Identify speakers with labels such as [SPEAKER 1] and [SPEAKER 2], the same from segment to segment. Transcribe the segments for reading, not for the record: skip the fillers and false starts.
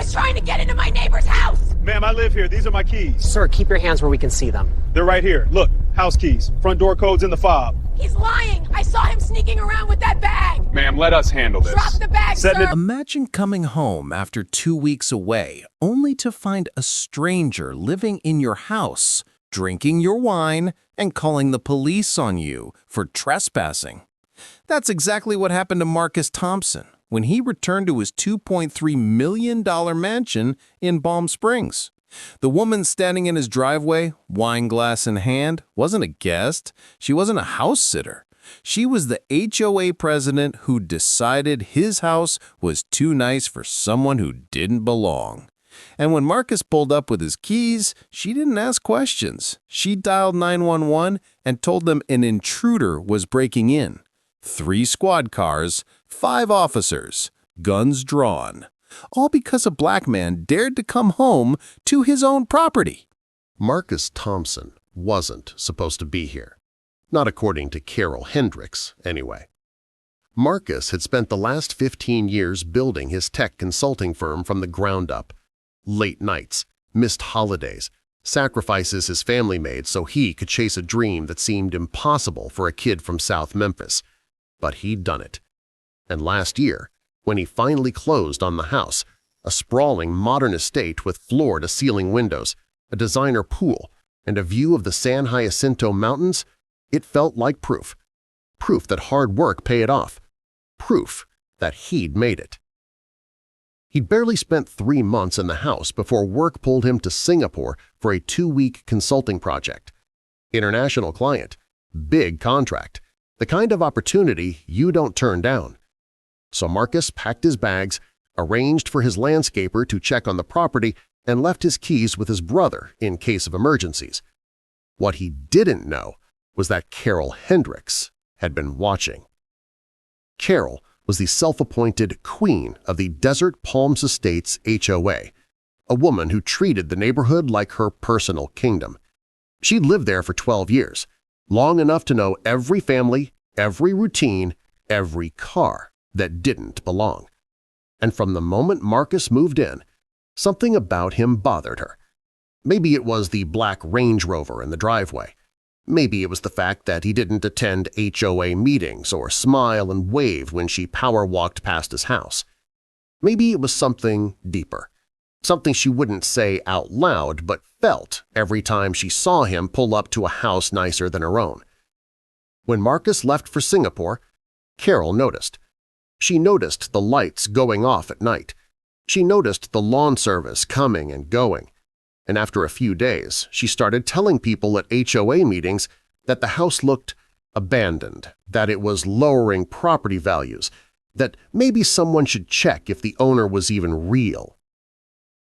[SPEAKER 1] is trying to get into my neighbor's house!
[SPEAKER 2] Ma'am, I live here. These are my keys.
[SPEAKER 3] Sir, keep your hands where we can see them.
[SPEAKER 2] They're right here. Look, house keys. Front door code's in the fob.
[SPEAKER 1] He's lying! I saw him sneaking around with that bag!
[SPEAKER 4] Ma'am, let us handle this.
[SPEAKER 1] Drop the bag, sir!
[SPEAKER 5] Imagine coming home after 2 weeks away, only to find a stranger living in your house, drinking your wine, and calling the police on you for trespassing. That's exactly what happened to Marcus Thompson when he returned to his $2.3 million mansion in Palm Springs. The woman standing in his driveway, wine glass in hand, wasn't a guest. She wasn't a house sitter. She was the HOA president who decided his house was too nice for someone who didn't belong. And when Marcus pulled up with his keys, she didn't ask questions. She dialed 911 and told them an intruder was breaking in. 3 squad cars, 5 officers, guns drawn. All because a black man dared to come home to his own property.
[SPEAKER 6] Marcus Thompson wasn't supposed to be here. Not according to Carol Hendricks, anyway. Marcus had spent the last 15 years building his tech consulting firm from the ground up. Late nights, missed holidays, sacrifices his family made so he could chase a dream that seemed impossible for a kid from South Memphis. But he'd done it. And last year, when he finally closed on the house, a sprawling modern estate with floor-to-ceiling windows, a designer pool, and a view of the San Jacinto Mountains, it felt like proof. Proof that hard work paid off. Proof that he'd made it. He'd barely spent 3 months in the house before work pulled him to Singapore for a 2-week consulting project. International client, big contract, the kind of opportunity you don't turn down. So Marcus packed his bags, arranged for his landscaper to check on the property, and left his keys with his brother in case of emergencies. What he didn't know was that Carol Hendricks had been watching. Carol was the self-appointed queen of the Desert Palms Estates HOA, a woman who treated the neighborhood like her personal kingdom. She'd lived there for 12 years, long enough to know every family, every routine, every car that didn't belong. And from the moment Marcus moved in, something about him bothered her. Maybe it was the black Range Rover in the driveway. Maybe it was the fact that he didn't attend HOA meetings or smile and wave when she power-walked past his house. Maybe it was something deeper, something she wouldn't say out loud but felt every time she saw him pull up to a house nicer than her own. When Marcus left for Singapore, Carol noticed. She noticed the lights going off at night. She noticed the lawn service coming and going. And after a few days, she started telling people at HOA meetings that the house looked abandoned, that it was lowering property values, that maybe someone should check if the owner was even real.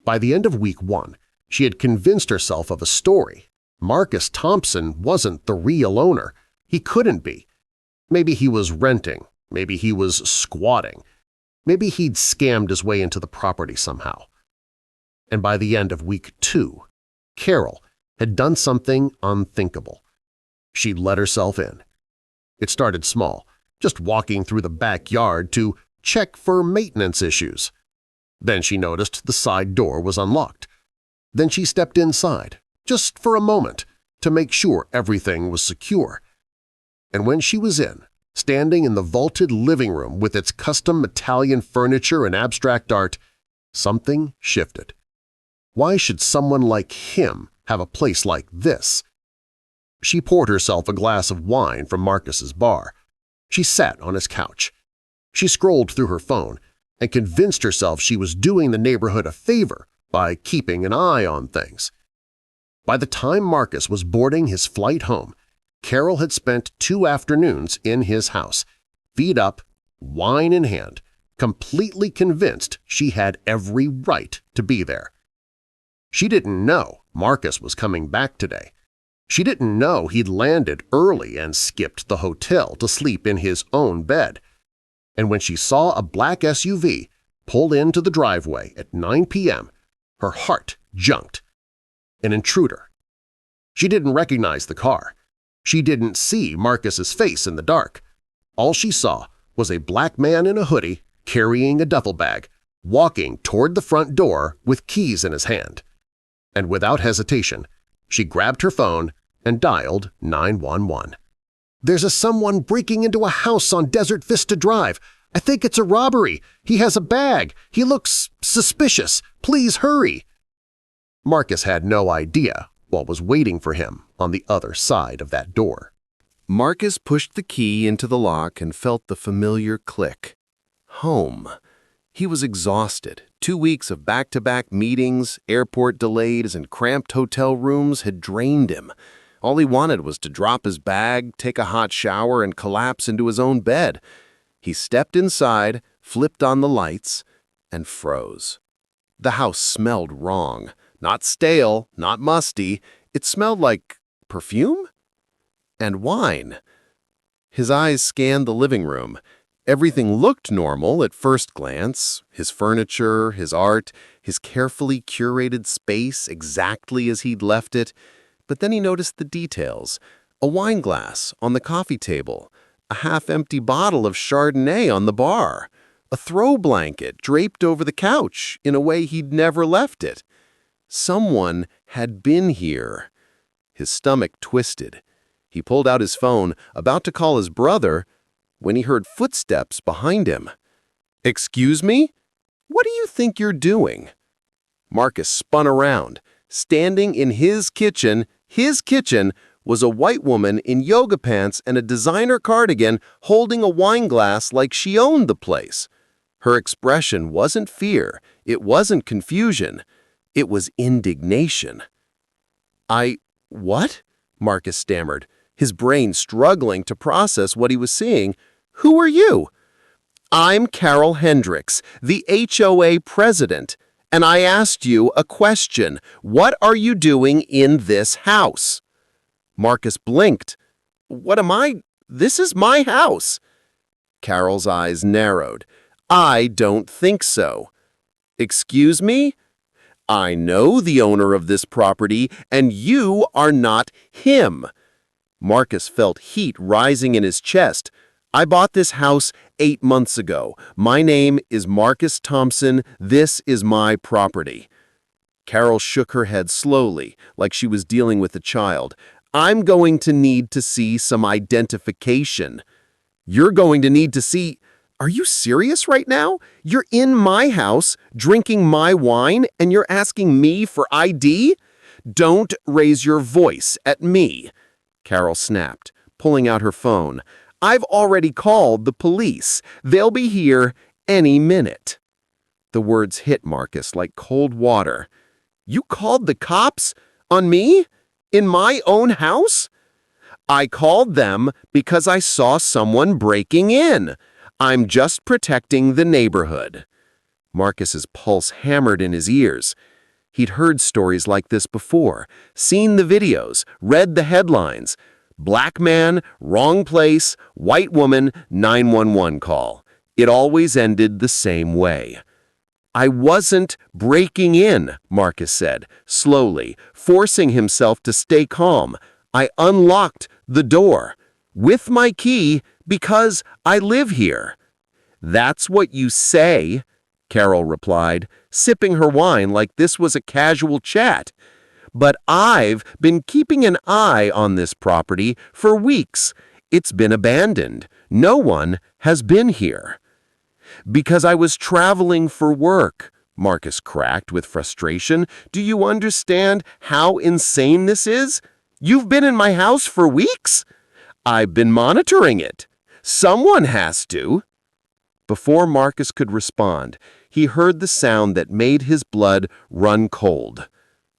[SPEAKER 6] By the end of week 1, she had convinced herself of a story. Marcus Thompson wasn't the real owner. He couldn't be. Maybe he was renting. Maybe he was squatting. Maybe he'd scammed his way into the property somehow. And by the end of week 2, Carol had done something unthinkable. She'd let herself in. It started small, just walking through the backyard to check for maintenance issues. Then she noticed the side door was unlocked. Then she stepped inside, just for a moment, to make sure everything was secure. And when she was in, standing in the vaulted living room with its custom Italian furniture and abstract art, something shifted. Why should someone like him have a place like this? She poured herself a glass of wine from Marcus's bar. She sat on his couch. She scrolled through her phone and convinced herself she was doing the neighborhood a favor by keeping an eye on things. By the time Marcus was boarding his flight home, Carol had spent 2 afternoons in his house, feet up, wine in hand, completely convinced she had every right to be there. She didn't know Marcus was coming back today. She didn't know he'd landed early and skipped the hotel to sleep in his own bed. And when she saw a black SUV pull into the driveway at 9 p.m., her heart jumped. An intruder. She didn't recognize the car. She didn't see Marcus's face in the dark. All she saw was a black man in a hoodie carrying a duffel bag, walking toward the front door with keys in his hand. And without hesitation, she grabbed her phone and dialed 911. "There's someone breaking into a house on Desert Vista Drive. I think it's a robbery. He has a bag. He looks suspicious. Please hurry." Marcus had no idea what was waiting for him on the other side of that door.
[SPEAKER 5] Marcus pushed the key into the lock and felt the familiar click. Home. He was exhausted. 2 weeks of back-to-back meetings, airport delays, and cramped hotel rooms had drained him. All he wanted was to drop his bag, take a hot shower, and collapse into his own bed. He stepped inside, flipped on the lights, and froze. The house smelled wrong. Not stale, not musty. It smelled like perfume? And wine. His eyes scanned the living room. Everything looked normal at first glance. His furniture, his art, his carefully curated space exactly as he'd left it. But then he noticed the details. A wine glass on the coffee table. A half-empty bottle of Chardonnay on the bar. A throw blanket draped over the couch in a way he'd never left it. Someone had been here. His stomach twisted. He pulled out his phone, about to call his brother, when he heard footsteps behind him. "Excuse me? What do you think you're doing?" Marcus spun around. Standing in his kitchen was a white woman in yoga pants and a designer cardigan holding a wine glass like she owned the place. Her expression wasn't fear. It wasn't confusion. It was indignation. What? Marcus stammered, his brain struggling to process what he was seeing. "Who are you?" "I'm Carol Hendricks, the HOA President, and I asked you a question. What are you doing in this house?" Marcus blinked. "What am I? This is my house." Carol's eyes narrowed. "I don't think so." "Excuse me? I know the owner of this property, and you are not him." Marcus felt heat rising in his chest. "I bought this house 8 months ago. My name is Marcus Thompson. This is my property." Carol shook her head slowly, like she was dealing with a child. "I'm going to need to see some identification." "You're going to need to see—" "Are you serious right now? You're in my house, drinking my wine, and you're asking me for ID? Don't raise your voice at me," Carol snapped, pulling out her phone. "I've already called the police. They'll be here any minute." The words hit Marcus like cold water. "You called the cops? On me? In my own house?" "I called them because I saw someone breaking in. I'm just protecting the neighborhood." Marcus's pulse hammered in his ears. He'd heard stories like this before, seen the videos, read the headlines. Black man, wrong place, white woman, 911 call. It always ended the same way. "I wasn't breaking in," Marcus said, slowly, forcing himself to stay calm. "I unlocked the door with my key because I live here." "That's what you say," Carol replied, sipping her wine like this was a casual chat. "But I've been keeping an eye on this property for weeks. It's been abandoned. No one has been here." "Because I was traveling for work," Marcus cracked with frustration. "Do you understand how insane this is? You've been in my house for weeks? I've been monitoring it. Someone has to." Before Marcus could respond, he heard the sound that made his blood run cold.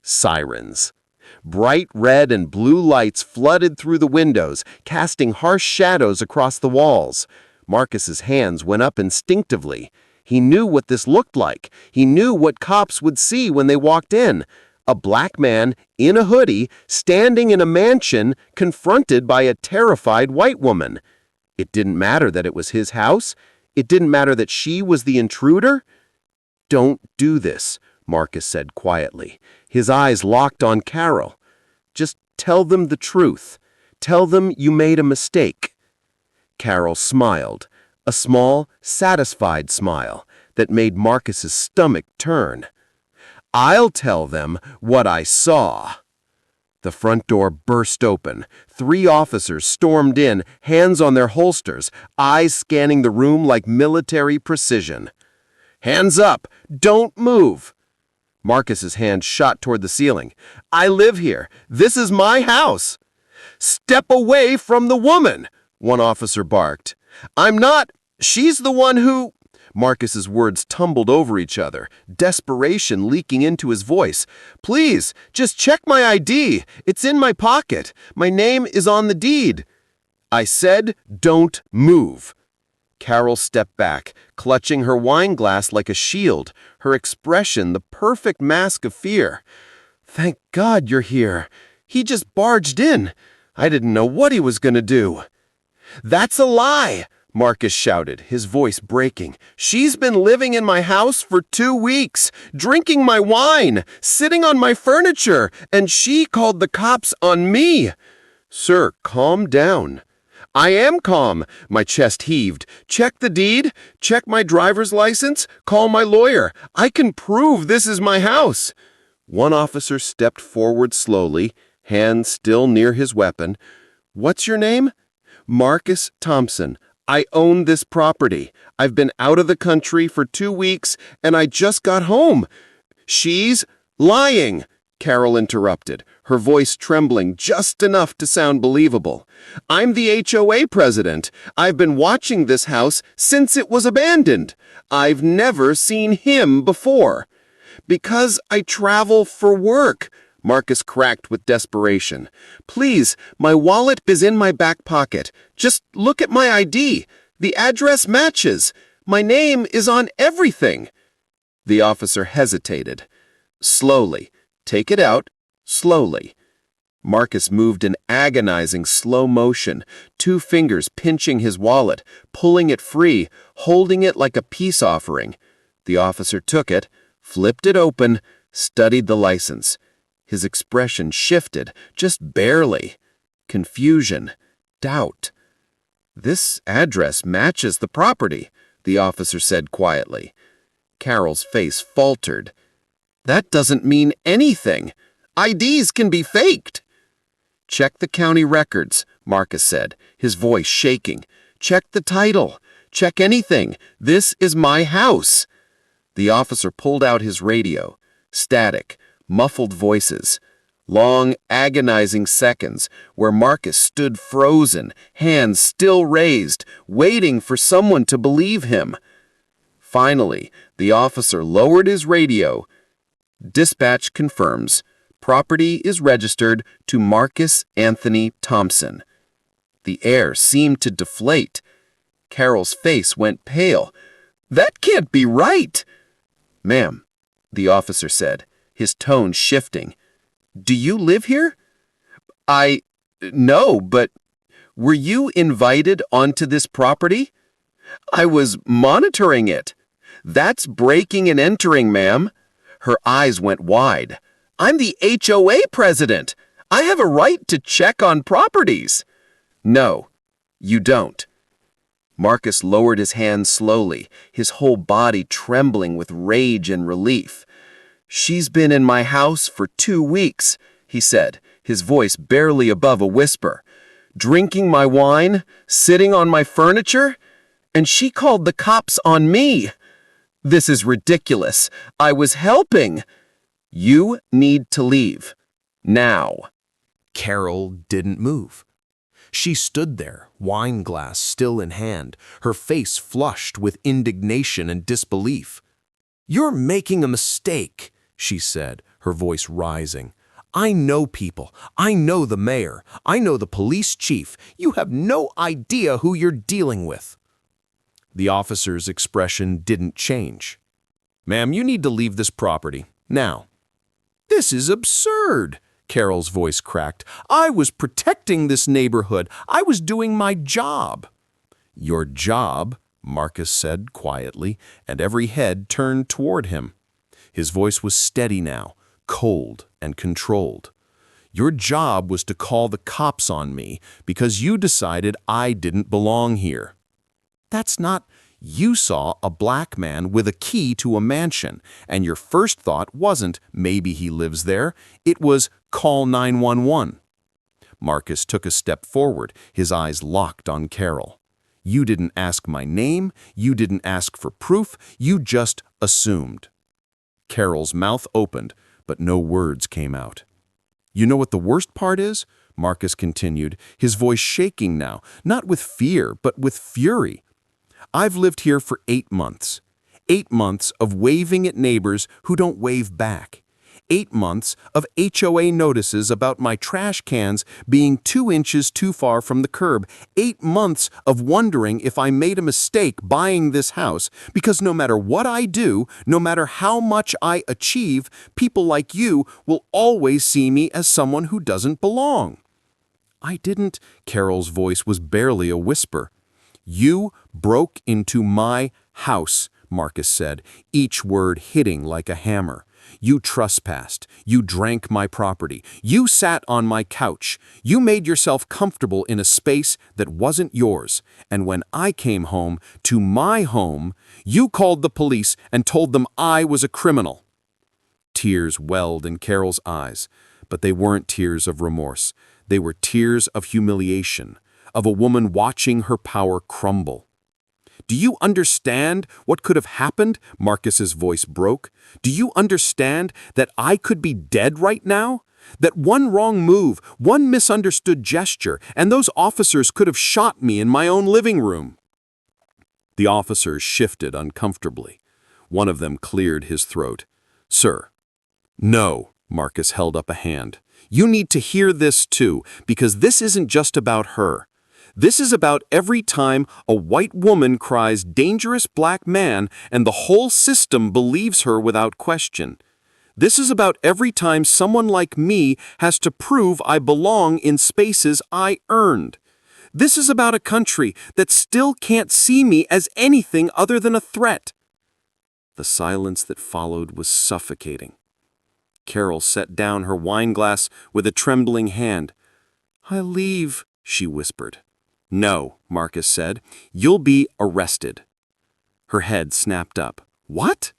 [SPEAKER 5] Sirens. Bright red and blue lights flooded through the windows, casting harsh shadows across the walls. Marcus's hands went up instinctively. He knew what this looked like. He knew what cops would see when they walked in. A black man in a hoodie, standing in a mansion, confronted by a terrified white woman. It didn't matter that it was his house. It didn't matter that she was the intruder. "Don't do this," Marcus said quietly. His eyes locked on Carol. "Just tell them the truth. Tell them you made a mistake." Carol smiled, a small, satisfied smile
[SPEAKER 4] that made Marcus's stomach turn. "I'll tell them what I saw." The front door burst open. 3 officers stormed in, hands on their holsters, eyes scanning the room like military precision. "Hands up! Don't move!" Marcus's hand shot toward the ceiling. "I live here. This is my house." "Step away from the woman," one officer barked. "I'm not. She's the one who—" Marcus's words tumbled over each other, desperation leaking into his voice. "Please, just check my ID. It's in my pocket. My name is on the deed." "I said, don't move." Carol stepped back, clutching her wine glass like a shield, her expression the perfect mask of fear. "Thank God you're here. He just barged in. I didn't know what he was going to do." "That's a lie!" Marcus shouted, his voice breaking. "She's been living in my house for 2 weeks, drinking my wine, sitting on my furniture, and she called the cops on me." "Sir, calm down." "I am calm." My chest heaved. "Check the deed. Check my driver's license. Call my lawyer. I can prove this is my house." One officer stepped forward slowly, hand still near his weapon. "What's your name?" "Marcus Thompson. I own this property. I've been out of the country for 2 weeks, and I just got home." "She's lying," Carol interrupted, her voice trembling just enough to sound believable. "I'm the HOA president. I've been watching this house since it was abandoned. I've never seen him before." "Because I travel for work," Marcus cracked with desperation. "Please, my wallet is in my back pocket. Just look at my ID. The address matches. My name is on everything." The officer hesitated. "Slowly. Take it out. Slowly." Marcus moved in agonizing slow motion, 2 fingers pinching his wallet, pulling it free, holding it like a peace offering. The officer took it, flipped it open, studied the license. His expression shifted, just barely. Confusion. Doubt. "This address matches the property," the officer said quietly. Carol's face faltered. "That doesn't mean anything. IDs can be faked." "Check the county records," Marcus said, his voice shaking. "Check the title. Check anything. This is my house." The officer pulled out his radio. Static. Muffled voices. Long, agonizing seconds where Marcus stood frozen, hands still raised, waiting for someone to believe him. Finally, the officer lowered his radio. "Dispatch confirms. Property is registered to Marcus Anthony Thompson." The air seemed to deflate. Carol's face went pale. "That can't be right." "Ma'am," the officer said, his tone shifting. "Do you live here?" No, but were you invited onto this property?" "I was monitoring it." "That's breaking and entering, ma'am." Her eyes went wide. "I'm the HOA president. I have a right to check on properties." "No, you don't." Marcus lowered his hand slowly, his whole body trembling with rage and relief. "She's been in my house for 2 weeks, he said, his voice barely above a whisper. "Drinking my wine, sitting on my furniture, and she called the cops on me. This is ridiculous. I was helping." "You need to leave. Now."
[SPEAKER 5] Carol didn't move. She stood there, wine glass still in hand, her face flushed with indignation and disbelief. "You're making a mistake," she said, her voice rising. "I know people. I know the mayor. I know the police chief. You have no idea who you're dealing with." The officer's expression didn't change. "Ma'am, you need to leave this property. Now." "This is absurd," Carol's voice cracked. "I was protecting this neighborhood. I was doing my job." "Your job," Marcus said quietly, and every head turned toward him. His voice was steady now, cold and controlled. "Your job was to call the cops on me because you decided I didn't belong here." "That's not You saw a black man with a key to a mansion, and your first thought wasn't, maybe he lives there. It was, call 911. Marcus took a step forward, his eyes locked on Carol. You didn't ask my name, you didn't ask for proof, you just assumed. Carol's mouth opened, but no words came out. You know what the worst part is? Marcus continued, his voice shaking now, not with fear, but with fury. I've lived here for 8 months. 8 months of waving at neighbors who don't wave back. 8 months of HOA notices about my trash cans being 2 inches too far from the curb. 8 months of wondering if I made a mistake buying this house, because no matter what I do, no matter how much I achieve, people like you will always see me as someone who doesn't belong. I didn't. Carol's voice was barely a whisper. You broke into my house, Marcus said, each word hitting like a hammer. You trespassed. You drank my property. You sat on my couch. You made yourself comfortable in a space that wasn't yours. And when I came home, to my home, you called the police and told them I was a criminal. Tears welled in Carol's eyes, but they weren't tears of remorse. They were tears of humiliation, of a woman watching her power crumble. Do you understand what could have happened? Marcus's voice broke. Do you understand that I could be dead right now? That one wrong move, one misunderstood gesture, and those officers could have shot me in my own living room? The officers shifted uncomfortably. One of them cleared his throat. Sir. No, Marcus held up a hand. You need to hear this too, because this isn't just about her. This is about every time a white woman cries dangerous black man and the whole system believes her without question. This is about every time someone like me has to prove I belong in spaces I earned. This is about a country that still can't see me as anything other than a threat. The silence that followed was suffocating. Carol set down her wine glass with a trembling hand. I leave, she whispered. No, Marcus said. You'll be arrested. Her head snapped up. What?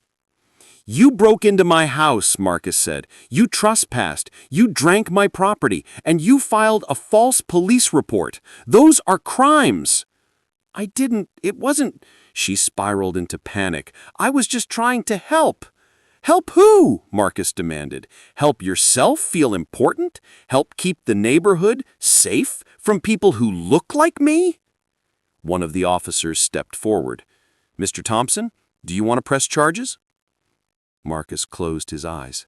[SPEAKER 5] You broke into my house, Marcus said. You trespassed. You drank my property. And you filed a false police report. Those are crimes. I didn't. It wasn't. She spiraled into panic. I was just trying to help. Help who? Marcus demanded. Help yourself feel important? Help keep the neighborhood safe from people who look like me? One of the officers stepped forward. Mr. Thompson, do you want to press charges? Marcus closed his eyes.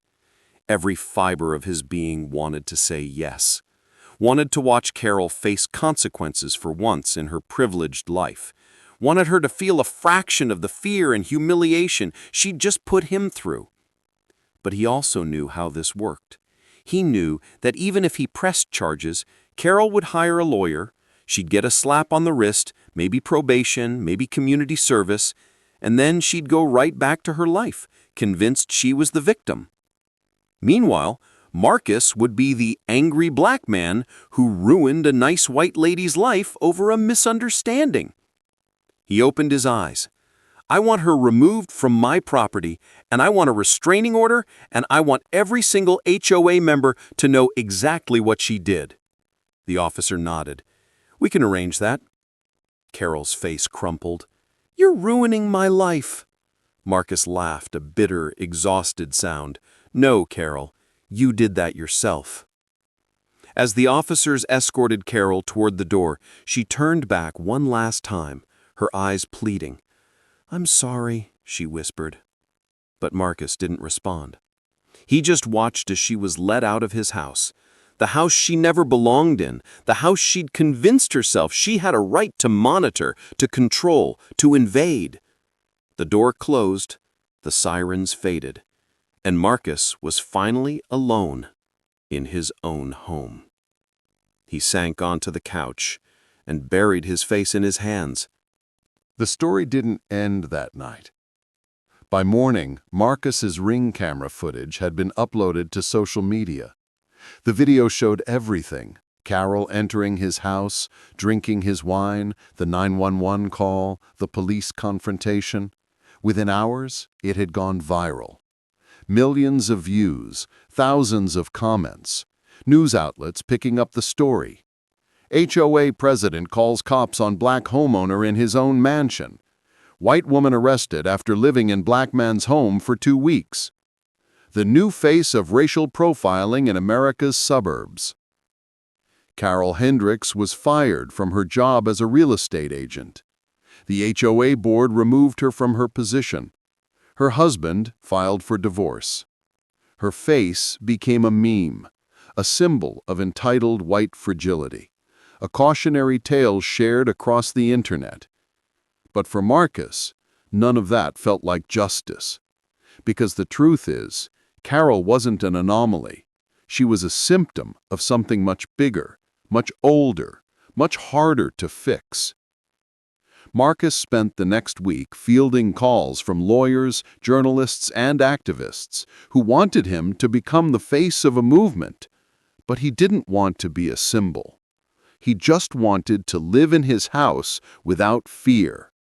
[SPEAKER 5] Every fiber of his being wanted to say yes. Wanted to watch Carol face consequences for once in her privileged life. Wanted her to feel a fraction of the fear and humiliation she'd just put him through. But he also knew how this worked. He knew that even if he pressed charges, Carol would hire a lawyer, she'd get a slap on the wrist, maybe probation, maybe community service, and then she'd go right back to her life, convinced she was the victim. Meanwhile, Marcus would be the angry black man who ruined a nice white lady's life over a misunderstanding. He opened his eyes. I want her removed from my property, and I want a restraining order, and I want every single HOA member to know exactly what she did. The officer nodded. We can arrange that. Carol's face crumpled. You're ruining my life. Marcus laughed, a bitter, exhausted sound. No, Carol, you did that yourself. As the officers escorted Carol toward the door, she turned back one last time, her eyes pleading. I'm sorry, she whispered. But Marcus didn't respond. He just watched as she was led out of his house, the house she never belonged in, the house she'd convinced herself she had a right to monitor, to control, to invade. The door closed, the sirens faded, and Marcus was finally alone in his own home. He sank onto the couch and buried his face in his hands.
[SPEAKER 7] The story didn't end that night. By morning, Marcus's Ring camera footage had been uploaded to social media. The video showed everything, Carol entering his house, drinking his wine, the 911 call, the police confrontation. Within hours, it had gone viral. Millions of views, thousands of comments, news outlets picking up the story. HOA President calls cops on black homeowner in his own mansion. White woman arrested after living in black man's home for 2 weeks. The new face of racial profiling in America's suburbs. Carol Hendricks was fired from her job as a real estate agent. The HOA board removed her from her position. Her husband filed for divorce. Her face became a meme, a symbol of entitled white fragility, a cautionary tale shared across the internet. But for Marcus, none of that felt like justice. Because the truth is, Carol wasn't an anomaly. She was a symptom of something much bigger, much older, much harder to fix. Marcus spent the next week fielding calls from lawyers, journalists, and activists who wanted him to become the face of a movement. But he didn't want to be a symbol. He just wanted to live in his house without fear.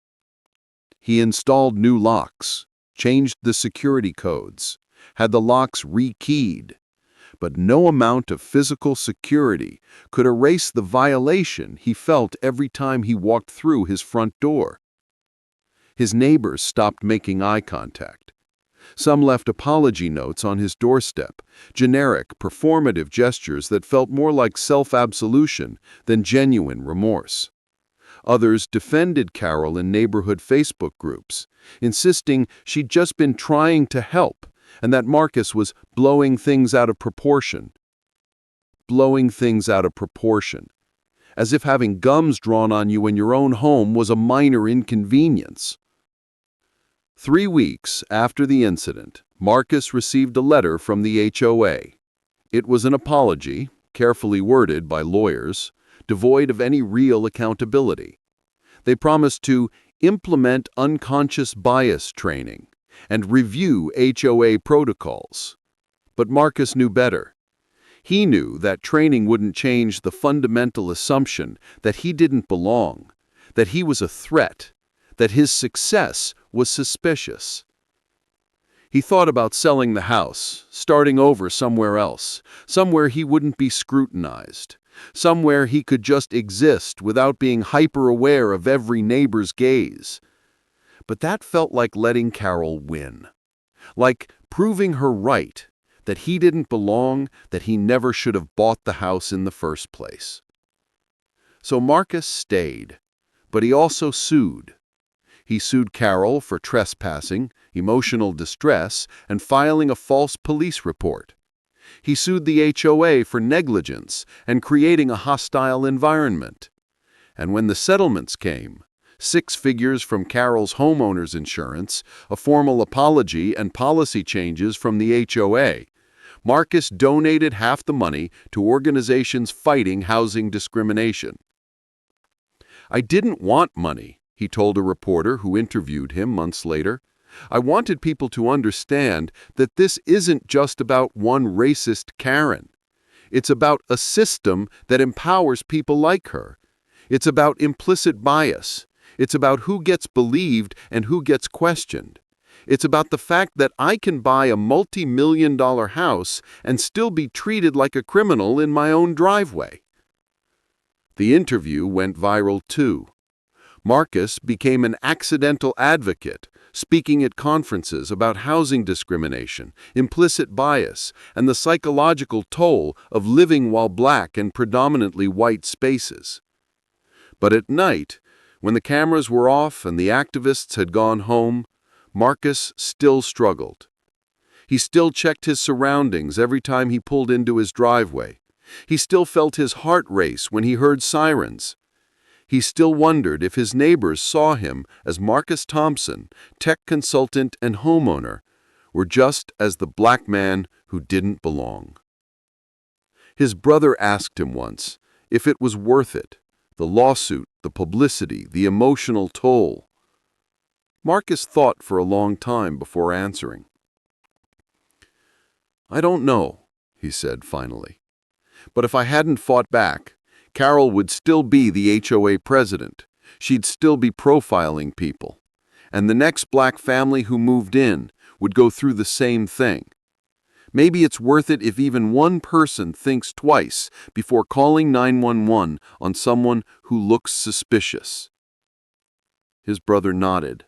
[SPEAKER 7] He installed new locks, changed the security codes, had the locks rekeyed. But no amount of physical security could erase the violation he felt every time he walked through his front door. His neighbors stopped making eye contact. Some left apology notes on his doorstep, generic, performative gestures that felt more like self-absolution than genuine remorse. Others defended Carol in neighborhood Facebook groups, insisting she'd just been trying to help and that Marcus was blowing things out of proportion. Blowing things out of proportion. As if having gums drawn on you in your own home was a minor inconvenience. 3 weeks after the incident, Marcus received a letter from the HOA. It was an apology, carefully worded by lawyers, devoid of any real accountability. They promised to implement unconscious bias training and review HOA protocols. But Marcus knew better. He knew that training wouldn't change the fundamental assumption that he didn't belong, that he was a threat, that his success was suspicious. He thought about selling the house, starting over somewhere else, somewhere he wouldn't be scrutinized, somewhere he could just exist without being hyper-aware of every neighbor's gaze. But that felt like letting Carol win, like proving her right, that he didn't belong, that he never should have bought the house in the first place. So Marcus stayed, but he also sued. He sued Carol for trespassing, emotional distress, and filing a false police report. He sued the HOA for negligence and creating a hostile environment. And when the settlements came, 6 figures from Carol's homeowner's insurance, a formal apology, and policy changes from the HOA, Marcus donated half the money to organizations fighting housing discrimination. "I didn't want money," he told a reporter who interviewed him months later. "I wanted people to understand that this isn't just about one racist Karen. It's about a system that empowers people like her. It's about implicit bias. It's about who gets believed and who gets questioned. It's about the fact that I can buy a multi-million-dollar house and still be treated like a criminal in my own driveway." The interview went viral too. Marcus became an accidental advocate, speaking at conferences about housing discrimination, implicit bias, and the psychological toll of living while black and predominantly white spaces. But at night, when the cameras were off and the activists had gone home, Marcus still struggled. He still checked his surroundings every time he pulled into his driveway. He still felt his heart race when he heard sirens. He still wondered if his neighbors saw him as Marcus Thompson, tech consultant and homeowner, or just as the black man who didn't belong. His brother asked him once if it was worth it, the lawsuit, the publicity, the emotional toll. Marcus thought for a long time before answering. "I don't know," he said finally. But if I hadn't fought back, Carol would still be the HOA president. She'd still be profiling people. And the next black family who moved in would go through the same thing. Maybe it's worth it if even one person thinks twice before calling 911 on someone who looks suspicious. His brother nodded.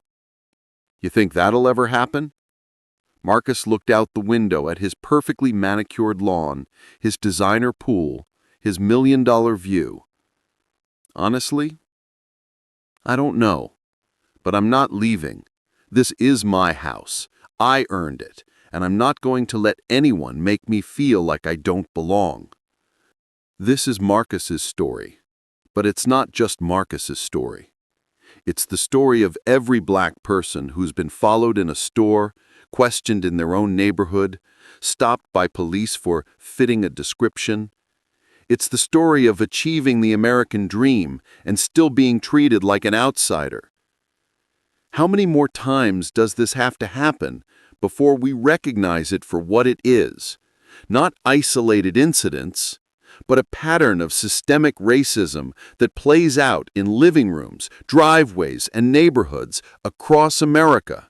[SPEAKER 7] You think that'll ever happen? Marcus looked out the window at his perfectly manicured lawn, his designer pool, his $1,000,000 view. Honestly, I don't know. But I'm not leaving. This is my house. I earned it, and I'm not going to let anyone make me feel like I don't belong. This is Marcus's story, but it's not just Marcus's story. It's the story of every black person who's been followed in a store, questioned in their own neighborhood, stopped by police for fitting a description. It's the story of achieving the American dream and still being treated like an outsider. How many more times does this have to happen before we recognize it for what it is? Not isolated incidents, but a pattern of systemic racism that plays out in living rooms, driveways, and neighborhoods across America.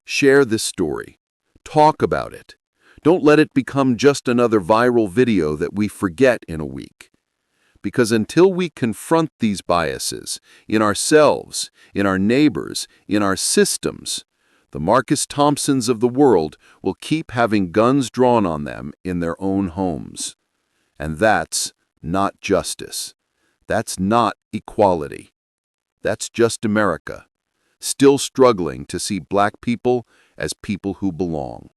[SPEAKER 7] Share this story. Talk about it. Don't let it become just another viral video that we forget in a week. Because until we confront these biases in ourselves, in our neighbors, in our systems, the Marcus Thompsons of the world will keep having guns drawn on them in their own homes. And that's not justice. That's not equality. That's just America, still struggling to see black people as people who belong.